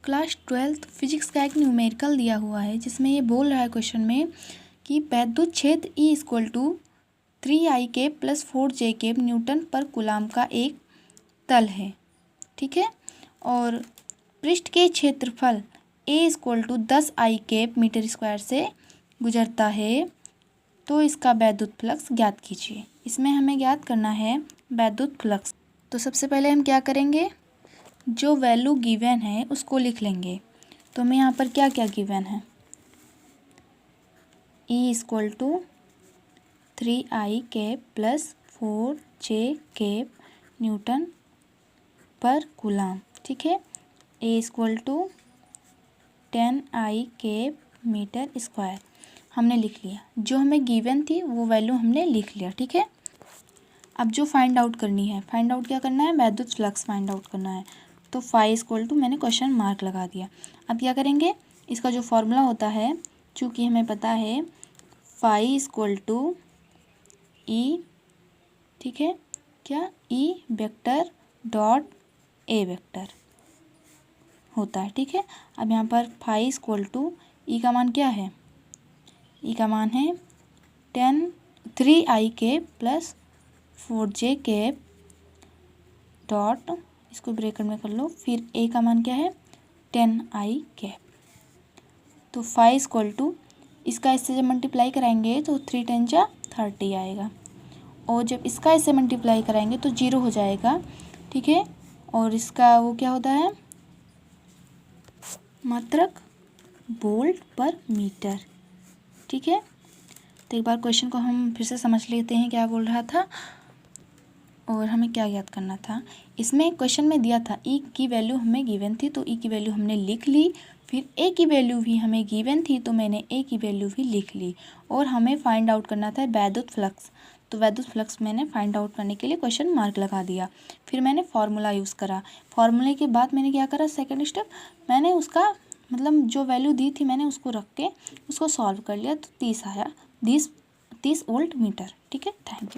Class 12th physics का एक numerical दिया हुआ है जिसमें ये बोल रहा है क्वेश्चन में कि वैद्युत क्षेत्र E = 3I के प्लस 4J के न्यूटन पर कूलाम का एक तल है, ठीक है। और पृष्ठ के क्षेत्रफल A = 10I के मीटर स्क्वायर से गुजरता है, तो इसका वैद्युत फ्लक्स ज्ञात कीजिए। इसमें हमें ज्ञात करना है वैद्युत फ्लक्स। तो सबसे पहले हम क्या करेंगे, जो वैल्यू गिवन है उसको लिख लेंगे। तो हमें यहाँ पर क्या क्या गिवन है, E = 3I के प्लस 4J के न्यूटन पर कूलाम, ठीक है। A = 10I के मीटर स्क्वायर हमने लिख लिया। जो हमें गिवन थी वो वैल्यू हमने लिख लिया, ठीक है। अब जो फाइंड आउट करनी है, फाइंड आउट क्या करना है, वैद्युत फ्लक्स फाइंड आउट करना है। तो फाई = मैंने क्वेश्चन मार्क लगा दिया। अब क्या करेंगे, इसका जो फॉर्मूला होता है, चूँकि हमें पता है फाई = E, ठीक है, क्या E vector dot A vector होता है, ठीक है। अब यहाँ पर फाई = E का मान क्या है, E का मान है 3I के प्लस 4J के डॉट, इसको ब्रैकेट में कर लो, फिर A का मान क्या है 10I के। तो फाई = इसका इससे जब मल्टीप्लाई कराएंगे तो 3 × 10 = 30 आएगा, और जब इसका इससे मल्टीप्लाई कराएंगे तो 0 हो जाएगा, ठीक है। और इसका वो क्या होता है, मात्रक वोल्ट पर मीटर, ठीक है। तो एक बार क्वेश्चन को हम फिर से समझ लेते हैं क्या बोल रहा था और हमें क्या याद करना था। इसमें क्वेश्चन में दिया था E की वैल्यू हमें गिवन थी, तो E की वैल्यू हमने लिख ली। फिर A की वैल्यू भी हमें गिवन थी, तो मैंने A की वैल्यू भी लिख ली। और हमें फाइंड आउट करना था वैद्युत फ्लक्स, तो वैद्युत फ्लक्स मैंने फाइंड आउट करने के लिए क्वेश्चन मार्क लगा दिया। फिर मैंने फार्मूला यूज़ करा। फार्मूले के बाद मैंने क्या करा, सेकेंड स्टेप, मैंने उसका मतलब जो वैल्यू दी थी मैंने उसको रख के उसको सॉल्व कर लिया, तो 30 आया, 30 वोल्ट मीटर, ठीक है। Thank you.